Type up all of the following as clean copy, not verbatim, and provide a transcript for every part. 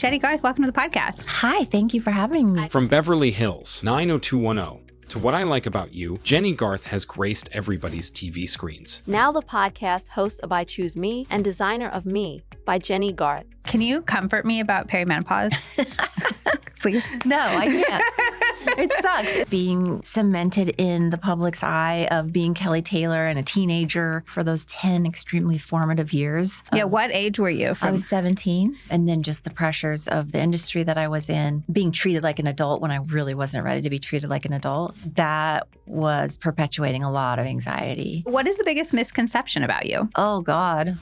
Jennie Garth, welcome to the podcast. Hi, thank you for having me. From Beverly Hills, 90210, to What I Like About You, Jennie Garth has graced everybody's TV screens. Now the podcast, host of I Choose Me and designer of Me by Jennie Garth. Can you comfort me about perimenopause? Please. No, I can't. It sucks. Being cemented in the public's eye of being Kelly Taylor and a teenager for those 10 extremely formative years. Yeah, what age were you? I was 17. And then just the pressures of the industry that I was in, being treated like an adult when I really wasn't ready to be treated like an adult, that was perpetuating a lot of anxiety. What is the biggest misconception about you? Oh, God.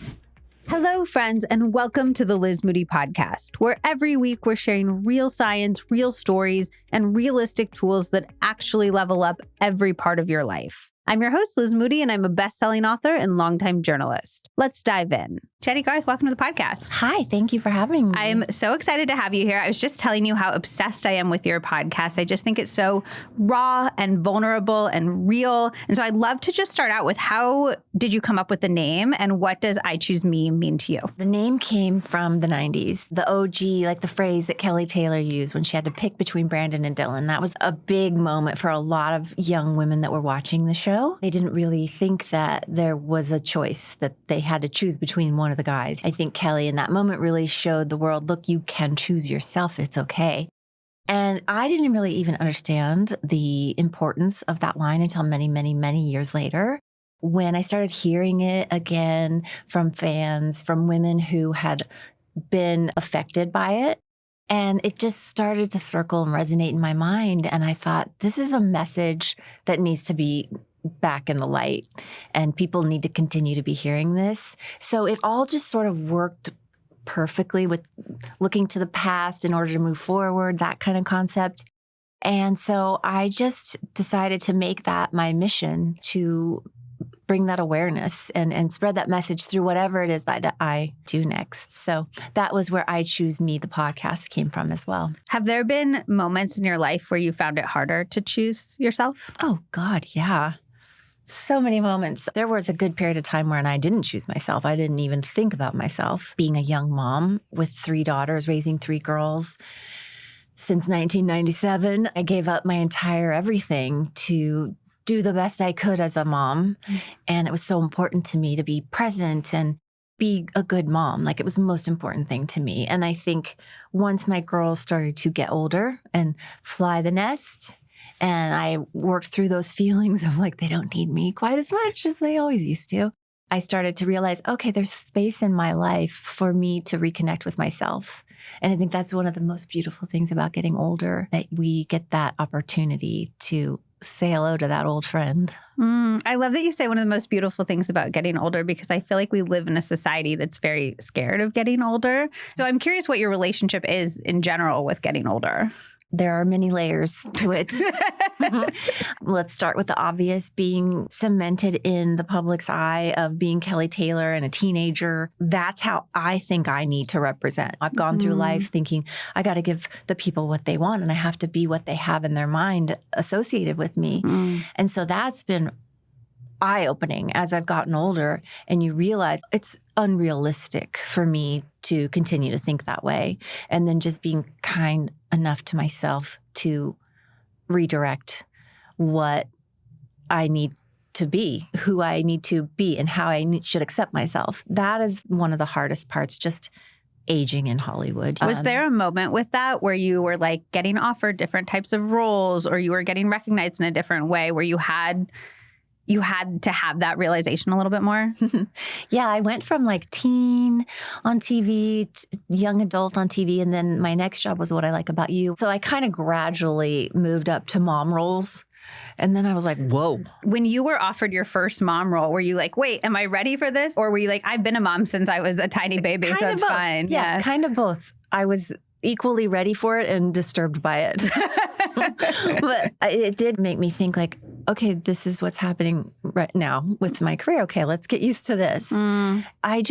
Hello, friends, and welcome to the Liz Moody Podcast, where every week we're sharing real science, real stories, and realistic tools that actually level up every part of your life. I'm your host, Liz Moody, and I'm a best-selling author and longtime journalist. Let's dive in. Jennie Garth, welcome to the podcast. Hi, thank you for having me. I'm so excited to have you here. I was just telling you how obsessed I am with your podcast. I just think it's so raw and vulnerable and real. And so I'd love to just start out with, how did you come up with the name, and what does I Choose Me mean to you? The name came from the 90s. The OG, like the phrase that Kelly Taylor used when she had to pick between Brandon and Dylan. That was a big moment for a lot of young women that were watching the show. They didn't really think that there was a choice, that they had to choose between one of the guys. I think Kelly in that moment really showed the world, look, you can choose yourself. It's okay. And I didn't really even understand the importance of that line until many, many, many years later, when I started hearing it again from fans, from women who had been affected by it. And it just started to circle and resonate in my mind. And I thought, this is a message that needs to be back in the light, and people need to continue to be hearing this. So it all just sort of worked perfectly with looking to the past in order to move forward, that kind of concept. And so I just decided to make that my mission, to bring that awareness and spread that message through whatever it is that I do next. So that was where I Choose Me, the podcast, came from as well. Have there been moments in your life where you found it harder to choose yourself? Oh, God, yeah. So many moments. There was a good period of time when I didn't choose myself. I didn't even think about myself. Being a young mom with 3 daughters, raising 3 girls. Since 1997, I gave up my entire everything to do the best I could as a mom. And it was so important to me to be present and be a good mom. Like, it was the most important thing to me. And I think once my girls started to get older and fly the nest, and I worked through those feelings of like, they don't need me quite as much as they always used to, I started to realize, okay, there's space in my life for me to reconnect with myself. And I think that's one of the most beautiful things about getting older, that we get that opportunity to say hello to that old friend. I love that you say one of the most beautiful things about getting older, because I feel like we live in a society that's very scared of getting older. So I'm curious what your relationship is in general with getting older. There are many layers to it. Let's start with the obvious, being cemented in the public's eye of being Kelly Taylor and a teenager. That's how I think I need to represent. I've gone through life thinking I got to give the people what they want, and I have to be what they have in their mind associated with me. And so that's been eye-opening as I've gotten older, and you realize it's unrealistic for me to continue to think that way. And then just being kind enough to myself to redirect what I need to be, who I need to be, and how I should accept myself. That is one of the hardest parts, just aging in Hollywood. Was there a moment with that where you were like getting offered different types of roles, or you were getting recognized in a different way, where you had to have that realization a little bit more? Yeah, I went from like teen on TV, young adult on TV, and then my next job was What I Like About You. So I kind of gradually moved up to mom roles. And then I was like, whoa. When you were offered your first mom role, were you like, wait, am I ready for this? Or were you like, I've been a mom since I was a tiny baby, so it's fine? Yeah, kind of both. I was equally ready for it and disturbed by it. But it did make me think like, okay, this is what's happening right now with my career. Okay, let's get used to this. I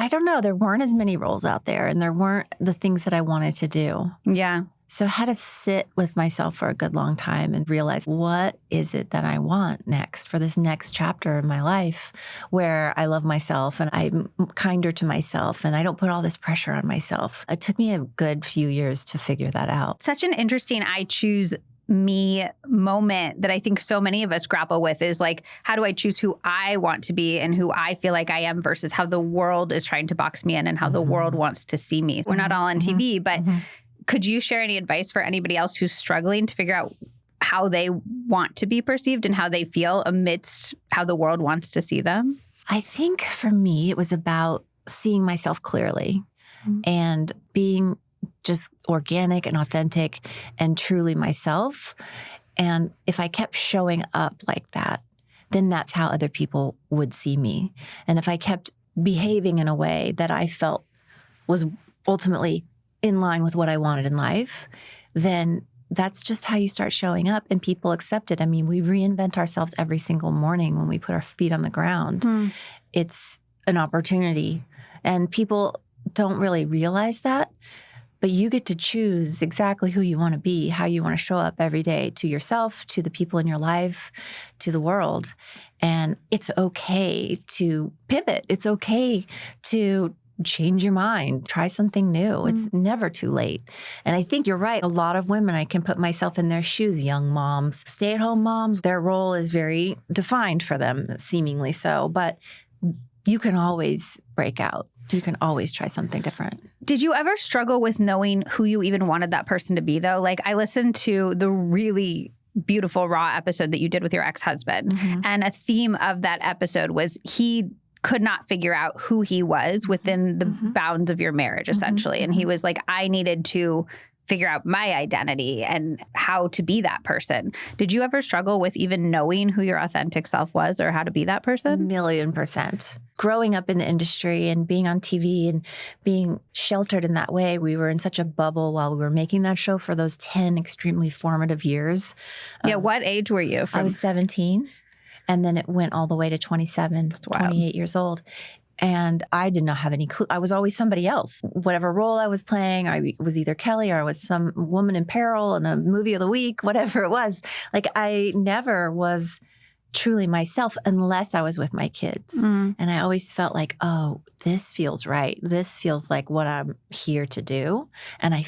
don't know. There weren't as many roles out there, and there weren't the things that I wanted to do. Yeah. So I had to sit with myself for a good long time and realize, what is it that I want next for this next chapter of my life where I love myself and I'm kinder to myself and I don't put all this pressure on myself. It took me a good few years to figure that out. Such an interesting I choose me moment that I think so many of us grapple with is like, how do I choose who I want to be and who I feel like I am versus how the world is trying to box me in and how the world wants to see me. We're not all on TV, but could you share any advice for anybody else who's struggling to figure out how they want to be perceived and how they feel amidst how the world wants to see them? I think for me, it was about seeing myself clearly and being just organic and authentic and truly myself. And if I kept showing up like that, then that's how other people would see me. And if I kept behaving in a way that I felt was ultimately in line with what I wanted in life, then that's just how you start showing up and people accept it. I mean, we reinvent ourselves every single morning when we put our feet on the ground. It's an opportunity and people don't really realize that, but you get to choose exactly who you want to be, how you want to show up every day to yourself, to the people in your life, to the world. And it's okay to pivot. It's okay to change your mind, try something new. It's never too late. And I think you're right. A lot of women, I can put myself in their shoes, young moms, stay-at-home moms, their role is very defined for them, seemingly so. But you can always break out. You can always try something different. Did you ever struggle with knowing who you even wanted that person to be, though? Like, I listened to the really beautiful Raw episode that you did with your ex-husband. And a theme of that episode was he could not figure out who he was within the bounds of your marriage, essentially. And he was like, I needed to figure out my identity and how to be that person. Did you ever struggle with even knowing who your authentic self was or how to be that person? 1,000,000%. Growing up in the industry and being on TV and being sheltered in that way, we were in such a bubble while we were making that show for those 10 extremely formative years. Yeah, what age were you? I was 17. And then it went all the way to 27, 28 years old. And I did not have any clue. I was always somebody else. Whatever role I was playing, I was either Kelly or I was some woman in peril in a movie of the week, whatever it was. Like I never was truly myself unless I was with my kids. And I always felt like, oh, this feels right. This feels like what I'm here to do. And I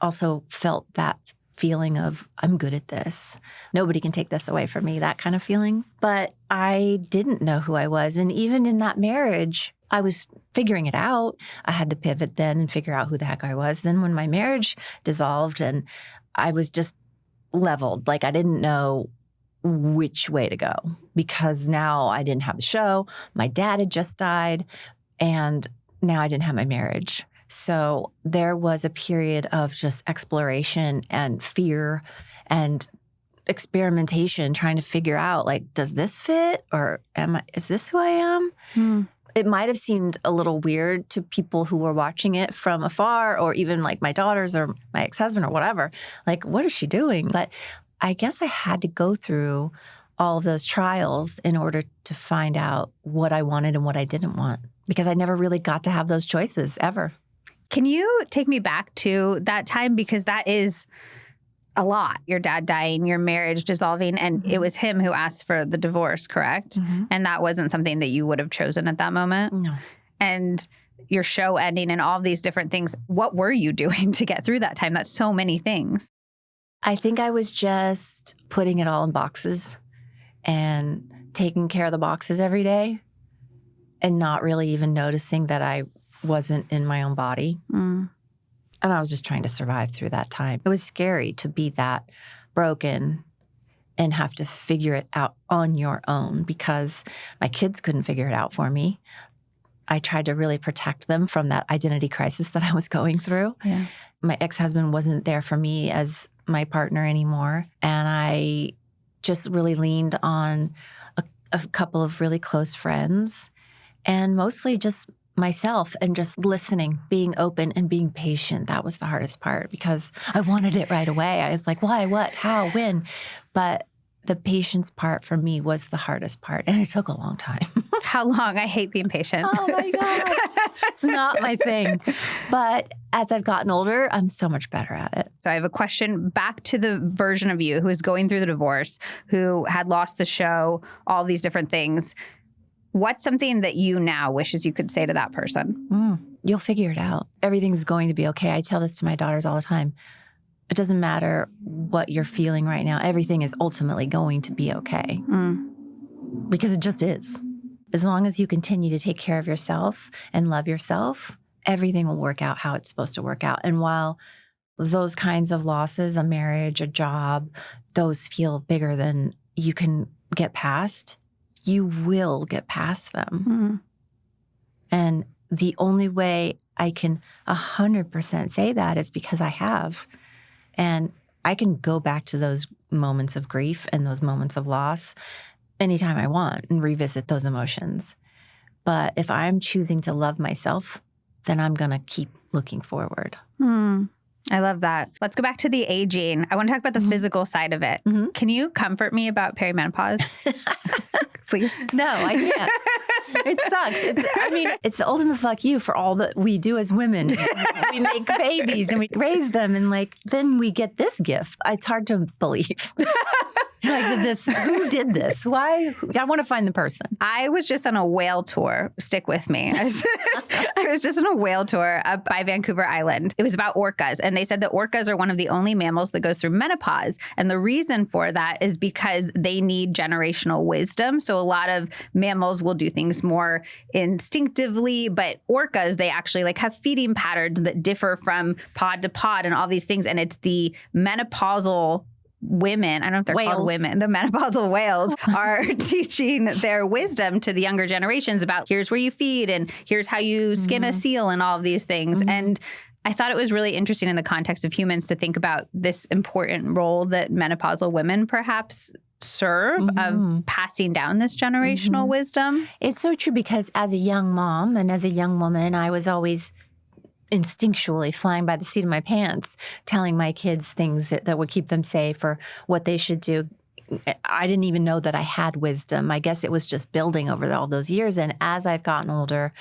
also felt that feeling of, I'm good at this. Nobody can take this away from me, that kind of feeling. But I didn't know who I was. And even in that marriage, I was figuring it out. I had to pivot then and figure out who the heck I was. Then when my marriage dissolved and I was just leveled, like I didn't know which way to go because now I didn't have the show. My dad had just died and now I didn't have my marriage. So there was a period of just exploration and fear and experimentation, trying to figure out, like, does this fit or is this who I am? It might have seemed a little weird to people who were watching it from afar or even like my daughters or my ex-husband or whatever. Like, what is she doing? But I guess I had to go through all of those trials in order to find out what I wanted and what I didn't want because I never really got to have those choices ever. Can you take me back to that time? Because that is a lot. Your dad dying, your marriage dissolving, and it was him who asked for the divorce, correct? And that wasn't something that you would have chosen at that moment? No. And your show ending and all of these different things, what were you doing to get through that time? That's so many things. I think I was just putting it all in boxes and taking care of the boxes every day and not really even noticing that I wasn't in my own body. And I was just trying to survive through that time. It was scary to be that broken and have to figure it out on your own because my kids couldn't figure it out for me. I tried to really protect them from that identity crisis that I was going through. Yeah. My ex-husband wasn't there for me as my partner anymore. And I just really leaned on a couple of really close friends and mostly just myself and just listening, being open and being patient. That was the hardest part because I wanted it right away. I was like, why, what, how, when? But the patience part for me was the hardest part. And it took a long time. How long? I hate being patient. Oh my God. It's not my thing. But as I've gotten older, I'm so much better at it. So I have a question back to the version of you who is going through the divorce, who had lost the show, all these different things. What's something that you now wishes you could say to that person? You'll figure it out. Everything's going to be okay. I tell this to my daughters all the time. It doesn't matter what you're feeling right now. Everything is ultimately going to be okay. Because it just is. As long as you continue to take care of yourself and love yourself, everything will work out how it's supposed to work out. And while those kinds of losses, a marriage, a job, those feel bigger than you can get past, you will get past them. And the only way I can 100% say that is because I have. And I can go back to those moments of grief and those moments of loss anytime I want and revisit those emotions. But if I'm choosing to love myself, then I'm going to keep looking forward. I love that. Let's go back to the aging. I want to talk about the physical side of it. Can you comfort me about perimenopause? Please? No, I can't. It sucks. It's the ultimate fuck you for all that we do as women. We make babies and we raise them, and then we get this gift. It's hard to believe. Who did this? Why? I want to find the person. I was just on a whale tour. Stick with me. I was just on a whale tour up by Vancouver Island. It was about orcas. And they said that orcas are one of the only mammals that goes through menopause. And the reason for that is because they need generational wisdom. So a lot of mammals will do things more instinctively, but orcas, they actually have feeding patterns that differ from pod to pod and all these things. And it's the menopausal women, I don't know if they're called women, the menopausal whales are teaching their wisdom to the younger generations about here's where you feed and here's how you skin a seal and all of these things. And I thought it was really interesting in the context of humans to think about this important role that menopausal women perhaps serve of passing down this generational wisdom. It's so true because as a young mom and as a young woman, I was always instinctually flying by the seat of my pants, telling my kids things that would keep them safe or what they should do. I didn't even know that I had wisdom. I guess it was just building over all those years. And as I've gotten older,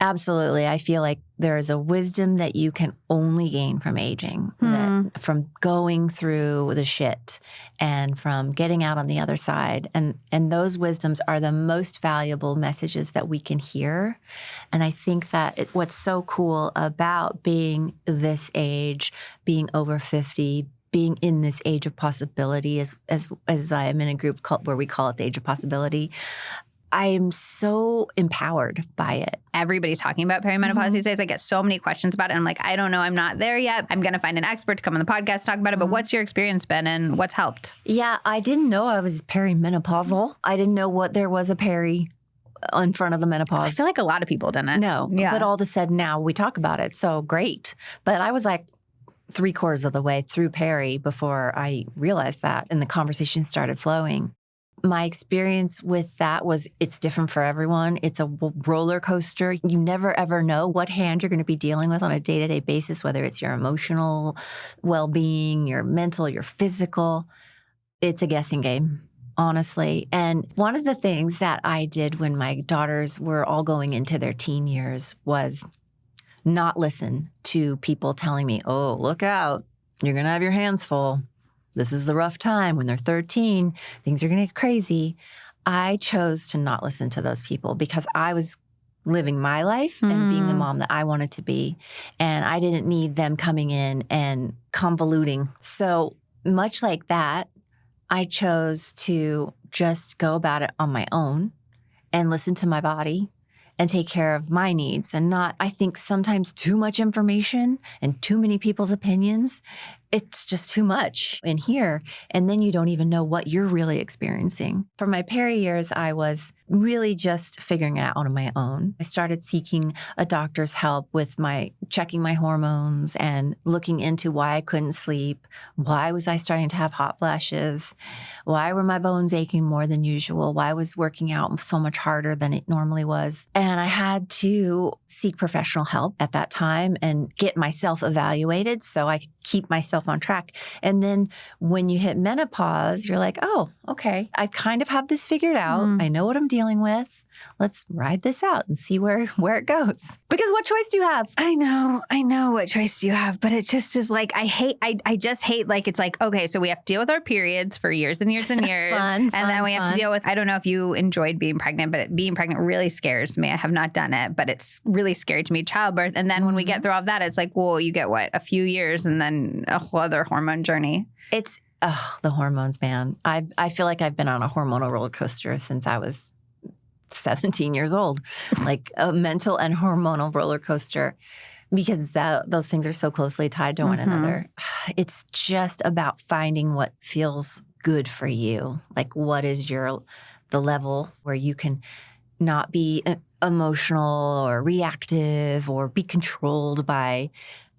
absolutely, I feel like there is a wisdom that you can only gain from aging, that from going through the shit and from getting out on the other side. And those wisdoms are the most valuable messages that we can hear. And I think that what's so cool about being this age, being over 50, being in this age of possibility, as I am in a group where we call it the age of possibility, I am so empowered by it. Everybody's talking about perimenopause these days. I get so many questions about it. I'm like, I don't know. I'm not there yet. I'm going to find an expert to come on the podcast, talk about it. But what's your experience been and what's helped? Yeah, I didn't know I was perimenopausal. I didn't know there was a peri in front of the menopause. I feel like a lot of people didn't. No. Yeah. But all of a sudden now we talk about it. So great. But I was like 3/4 of the way through peri before I realized that and the conversation started flowing. My experience with that was it's different for everyone. It's a roller coaster. You never, ever know what hand you're going to be dealing with on a day-to-day basis, whether it's your emotional well-being, your mental, your physical. It's a guessing game, honestly. And one of the things that I did when my daughters were all going into their teen years was not listen to people telling me, oh, look out, you're going to have your hands full. This is the rough time. When they're 13, things are going to get crazy. I chose to not listen to those people because I was living my life and being the mom that I wanted to be. And I didn't need them coming in and convoluting. So much like that, I chose to just go about it on my own and listen to my body and take care of my needs and not, I think, sometimes too much information and too many people's opinions. It's just too much in here. And then you don't even know what you're really experiencing. For my peri years, I was really just figuring it out on my own. I started seeking a doctor's help with checking my hormones and looking into why I couldn't sleep. Why was I starting to have hot flashes? Why were my bones aching more than usual? Why was working out so much harder than it normally was? And I had to seek professional help at that time and get myself evaluated so I could keep myself yourself on track. And then when you hit menopause, you're like, oh, okay, I kind of have this figured out. I know what I'm dealing with. Let's ride this out and see where it goes. Because what choice do you have? I know what choice do you have, but it just is like, I just hate, like, it's like, okay, so we have to deal with our periods for years and years and years. Fun, then we have to deal with, I don't know if you enjoyed being pregnant, but being pregnant really scares me. I have not done it, but it's really scary to me, childbirth. And then when we get through all of that, it's like, well, you get what? A few years and then a whole other hormone journey. It's, the hormones, man. I feel like I've been on a hormonal roller coaster since I was 17 years old, like a mental and hormonal roller coaster, because those things are so closely tied to one another. It's just about finding what feels good for you. Like, what is the level where you can not be emotional or reactive or be controlled by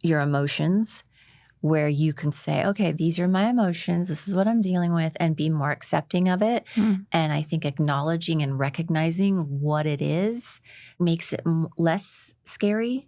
your emotions, where you can say, okay, these are my emotions, this is what I'm dealing with, and be more accepting of it. And I think acknowledging and recognizing what it is makes it less scary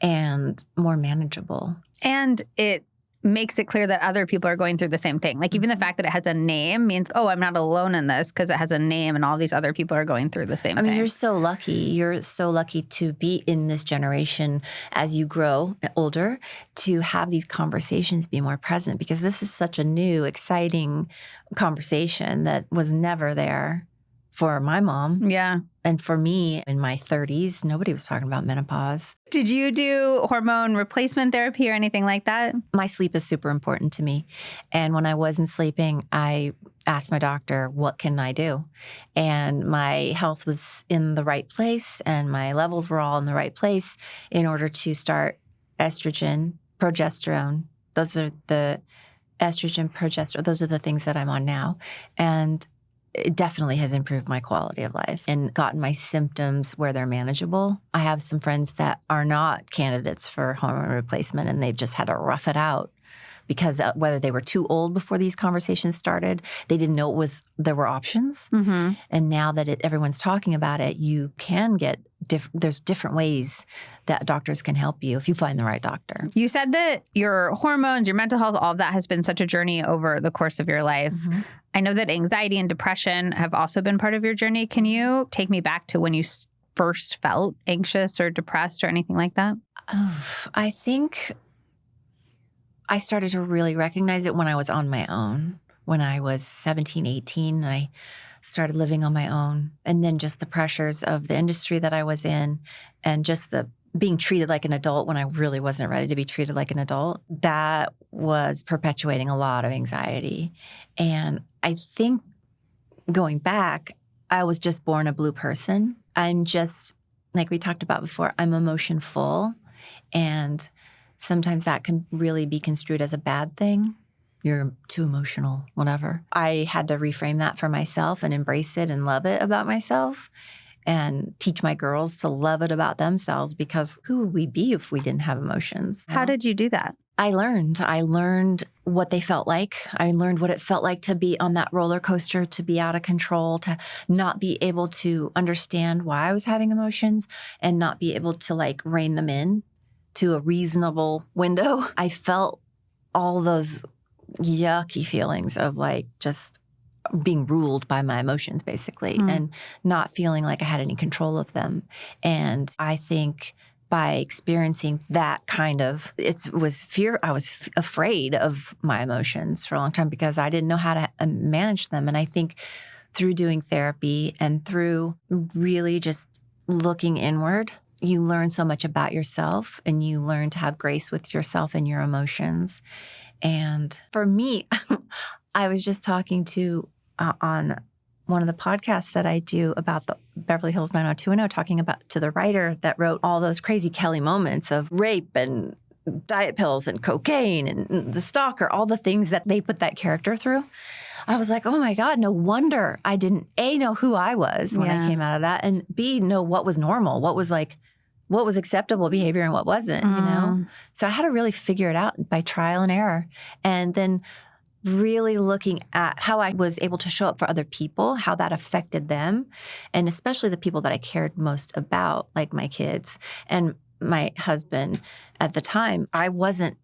and more manageable. And it makes it clear that other people are going through the same thing. Like, even the fact that it has a name means, oh, I'm not alone in this because it has a name and all these other people are going through the same thing. I mean, you're so lucky. You're so lucky to be in this generation as you grow older, to have these conversations be more present, because this is such a new, exciting conversation that was never there for my mom. Yeah. And for me in my 30s, nobody was talking about menopause. Did you do hormone replacement therapy or anything like that? My sleep is super important to me. And when I wasn't sleeping, I asked my doctor, what can I do? And my health was in the right place and my levels were all in the right place in order to start estrogen, progesterone. Those are the estrogen, progesterone. Those are the things that I'm on now. And it definitely has improved my quality of life and gotten my symptoms where they're manageable. I have some friends that are not candidates for hormone replacement, and they've just had to rough it out because whether they were too old before these conversations started, they didn't know there were options. And now that everyone's talking about it, you can get there's different ways that doctors can help you if you find the right doctor. You said that your hormones, your mental health, all of that has been such a journey over the course of your life. I know that anxiety and depression have also been part of your journey. Can you take me back to when you first felt anxious or depressed or anything like that? I think I started to really recognize it when I was on my own. When I was 17, 18, and I started living on my own. And then just the pressures of the industry that I was in and just the being treated like an adult when I really wasn't ready to be treated like an adult, that was perpetuating a lot of anxiety. And I think going back, I was just born a blue person. I'm just, like we talked about before, I'm emotion full. And sometimes that can really be construed as a bad thing. You're too emotional, whatever. I had to reframe that for myself and embrace it and love it about myself and teach my girls to love it about themselves, because who would we be if we didn't have emotions? How did you do that? I learned what they felt like. I learned what it felt like to be on that roller coaster, to be out of control, to not be able to understand why I was having emotions and not be able to like rein them in to a reasonable window. I felt all those yucky feelings of like just being ruled by my emotions, basically, and not feeling like I had any control of them. And I think by experiencing that kind of, it was fear. I was afraid of my emotions for a long time because I didn't know how to manage them. And I think through doing therapy and through really just looking inward, you learn so much about yourself and you learn to have grace with yourself and your emotions. And for me, I was just talking to on one of the podcasts that I do about the Beverly Hills 90210, talking about to the writer that wrote all those crazy Kelly moments of rape and diet pills and cocaine and the stalker, all the things that they put that character through. I was like, oh my God, no wonder I didn't A, know who I was when I came out of that, and B, know what was normal, what was acceptable behavior and what wasn't, you know? So I had to really figure it out by trial and error. And then really looking at how I was able to show up for other people, how that affected them, and especially the people that I cared most about, like my kids and my husband at the time. I wasn't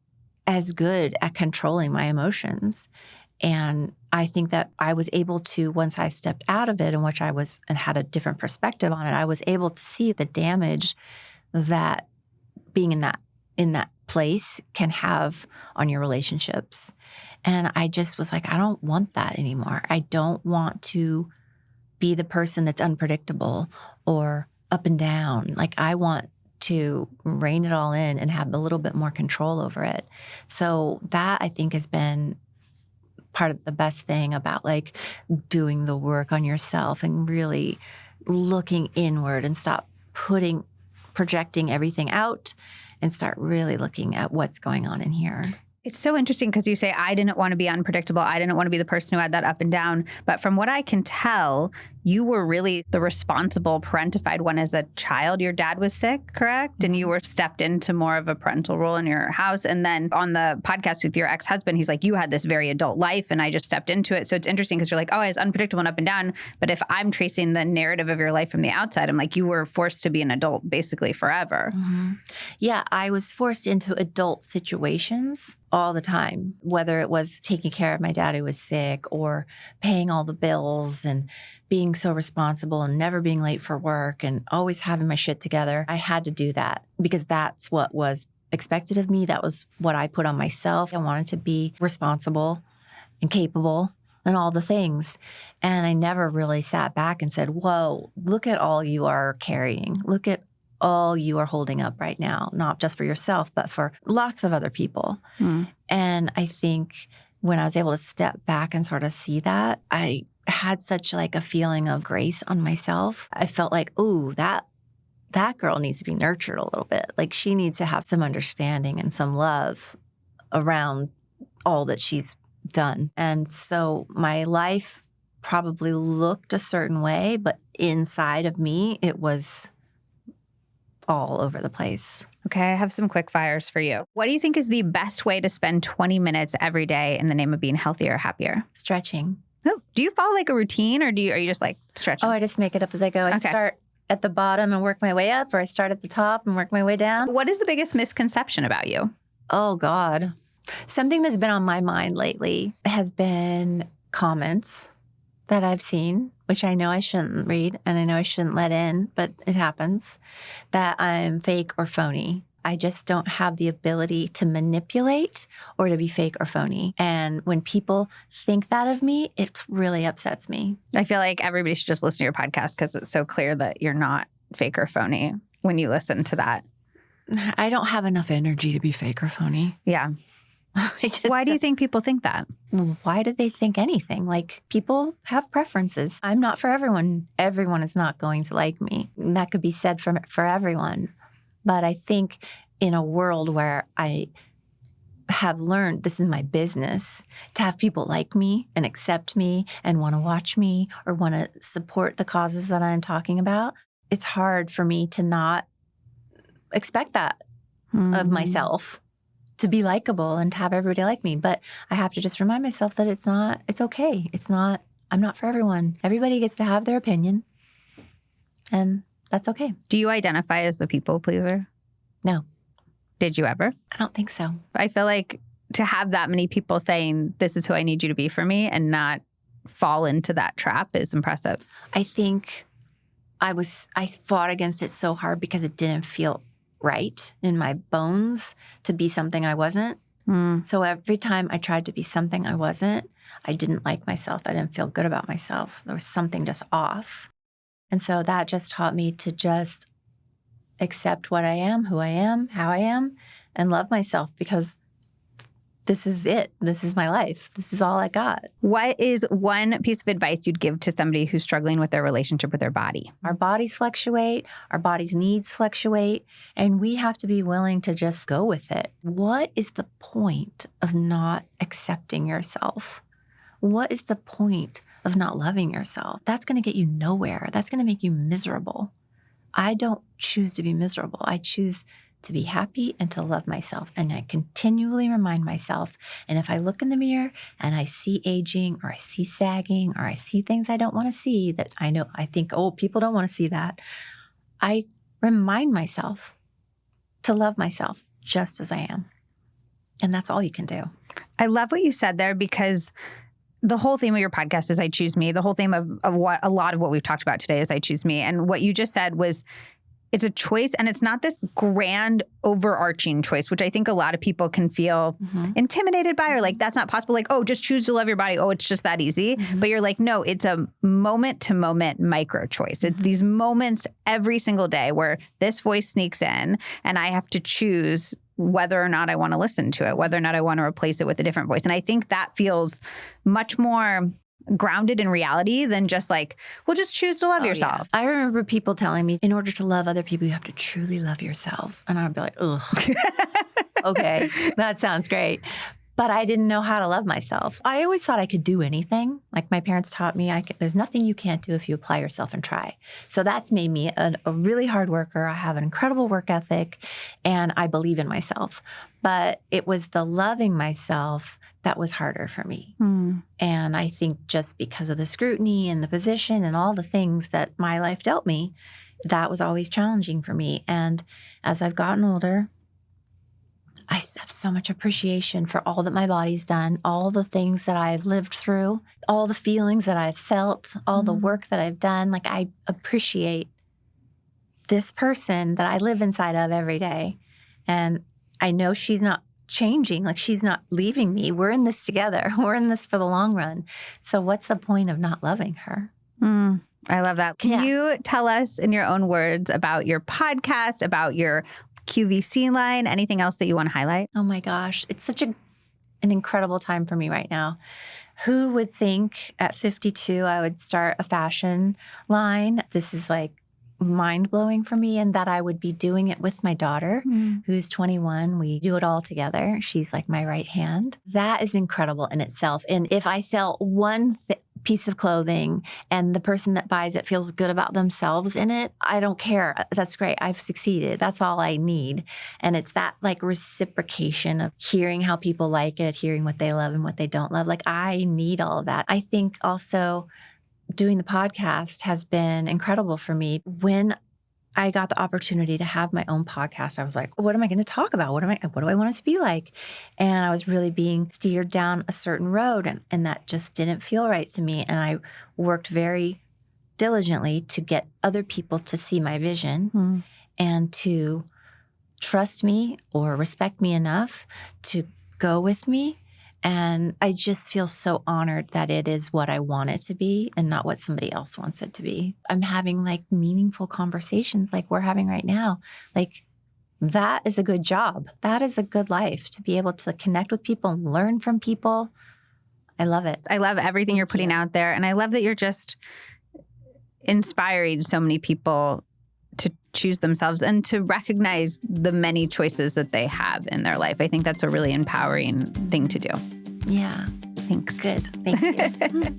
as good at controlling my emotions. And I think that I was able to, once I stepped out of it, and had a different perspective on it, I was able to see the damage that being in that place can have on your relationships. And I just was like, I don't want that anymore. I don't want to be the person that's unpredictable or up and down. Like, I want to rein it all in and have a little bit more control over it. So that, I think, has been part of the best thing about like doing the work on yourself and really looking inward and stop projecting everything out and start really looking at what's going on in here. It's so interesting because you say, I didn't want to be unpredictable. I didn't want to be the person who had that up and down. But from what I can tell, you were really the responsible parentified one as a child. Your dad was sick, correct? And you were stepped into more of a parental role in your house. And then on the podcast with your ex-husband, he's like, you had this very adult life and I just stepped into it. So it's interesting because you're like, oh, I was unpredictable and up and down. But if I'm tracing the narrative of your life from the outside, I'm like, you were forced to be an adult basically forever. Mm-hmm. Yeah, I was forced into adult situations all the time, whether it was taking care of my dad who was sick or paying all the bills and being so responsible and never being late for work and always having my shit together. I had to do that because that's what was expected of me. That was what I put on myself. I wanted to be responsible and capable and all the things. And I never really sat back and said, whoa, look at all you are carrying. Look at all you are holding up right now, not just for yourself, but for lots of other people. And I think when I was able to step back and sort of see that, I had such like a feeling of grace on myself. I felt like, ooh, that girl needs to be nurtured a little bit. Like, she needs to have some understanding and some love around all that she's done. And so my life probably looked a certain way, but inside of me, it was all over the place. Okay, I have some quick fires for you. What do you think is the best way to spend 20 minutes every day in the name of being healthier or happier? Stretching. Oh, do you follow like a routine or are you just like stretching? Oh, I just make it up as I go. I start at the bottom and work my way up, or I start at the top and work my way down. What is the biggest misconception about you? Oh, God. Something that's been on my mind lately has been comments that I've seen, which I know I shouldn't read and I know I shouldn't let in, but it happens, that I'm fake or phony. I just don't have the ability to manipulate or to be fake or phony. And when people think that of me, it really upsets me. I feel like everybody should just listen to your podcast because it's so clear that you're not fake or phony when you listen to that. I don't have enough energy to be fake or phony. Yeah. Why do you think people think that? Why do they think anything? Like, people have preferences. I'm not for everyone. Everyone is not going to like me. And that could be said for everyone. But I think in a world where I have learned this is my business, to have people like me and accept me and want to watch me or want to support the causes that I'm talking about, it's hard for me to not expect that of myself, to be likable and to have everybody like me. But I have to just remind myself that it's okay. I'm not for everyone. Everybody gets to have their opinion, and that's okay. Do you identify as the people pleaser? No. Did you ever? I don't think so. I feel like to have that many people saying, this is who I need you to be for me, and not fall into that trap is impressive. I think I fought against it so hard because it didn't feel right in my bones to be something I wasn't. So every time I tried to be something I wasn't, I didn't like myself. I didn't feel good about myself. There was something just off. And so that just taught me to just accept what I am, who I am, how I am, and love myself, because this is it. This is my life. This is all I got. What is one piece of advice you'd give to somebody who's struggling with their relationship with their body? Our bodies fluctuate. Our bodies' needs fluctuate. And we have to be willing to just go with it. What is the point of not accepting yourself? What is the point of not loving yourself? That's going to get you nowhere. That's going to make you miserable. I don't choose to be miserable. I choose to be happy and to love myself. And I continually remind myself. And if I look in the mirror and I see aging or I see sagging or I see things I don't want to see that I think, oh, people don't want to see that, I remind myself to love myself just as I am. And that's all you can do. I love what you said there, because the whole theme of your podcast is I Choose Me. The whole theme of what a lot of what we've talked about today is I Choose Me. And what you just said was it's a choice, and it's not this grand overarching choice, which I think a lot of people can feel intimidated by, or like, that's not possible. Like, oh, just choose to love your body. Oh, it's just that easy. But you're like, no, it's a moment to moment micro choice. It's these moments every single day where this voice sneaks in and I have to choose whether or not I want to listen to it, whether or not I want to replace it with a different voice. And I think that feels much more grounded in reality than just like, well, just choose to love yourself. Yeah. I remember people telling me, in order to love other people, you have to truly love yourself. And I'd be like, ugh, okay, that sounds great. But I didn't know how to love myself. I always thought I could do anything. Like my parents taught me, there's nothing you can't do if you apply yourself and try. So that's made me a really hard worker. I have an incredible work ethic, and I believe in myself. But it was the loving myself that was harder for me. And I think just because of the scrutiny and the position and all the things that my life dealt me, that was always challenging for me. And as I've gotten older, I have so much appreciation for all that my body's done, all the things that I've lived through, all the feelings that I've felt, all the work that I've done. Like, I appreciate this person that I live inside of every day. And I know she's not changing. Like, she's not leaving me. We're in this together. We're in this for the long run. So what's the point of not loving her? I love that. Can you tell us in your own words about your podcast, about your QVC line, anything else that you want to highlight? Oh my gosh. It's such an incredible time for me right now. Who would think at 52 I would start a fashion line? This is like mind-blowing for me, and that I would be doing it with my daughter, who's 21. We do it all together. She's like my right hand. That is incredible in itself. And if I sell one piece of clothing and the person that buys it feels good about themselves in it, I don't care. That's great. I've succeeded. That's all I need. And it's that like reciprocation of hearing how people like it, hearing what they love and what they don't love. Like, I need all of that. I think also doing the podcast has been incredible for me. When I got the opportunity to have my own podcast, I was like, what am I going to talk about? What do I want it to be like? And I was really being steered down a certain road, and that just didn't feel right to me. And I worked very diligently to get other people to see my vision and to trust me or respect me enough to go with me. And I just feel so honored that it is what I want it to be and not what somebody else wants it to be. I'm having like meaningful conversations like we're having right now. Like, that is a good job. That is a good life, to be able to connect with people and learn from people. I love it. I love everything you're putting out there. And I love that you're just inspiring so many people to choose themselves and to recognize the many choices that they have in their life. I think that's a really empowering thing to do. Yeah. Thanks. Good. Thank you.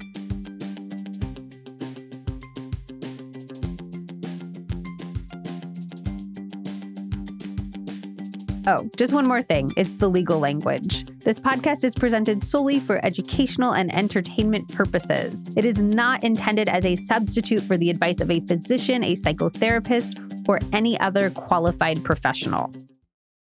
Oh, just one more thing. It's the legal language. This podcast is presented solely for educational and entertainment purposes. It is not intended as a substitute for the advice of a physician, a psychotherapist, or any other qualified professional.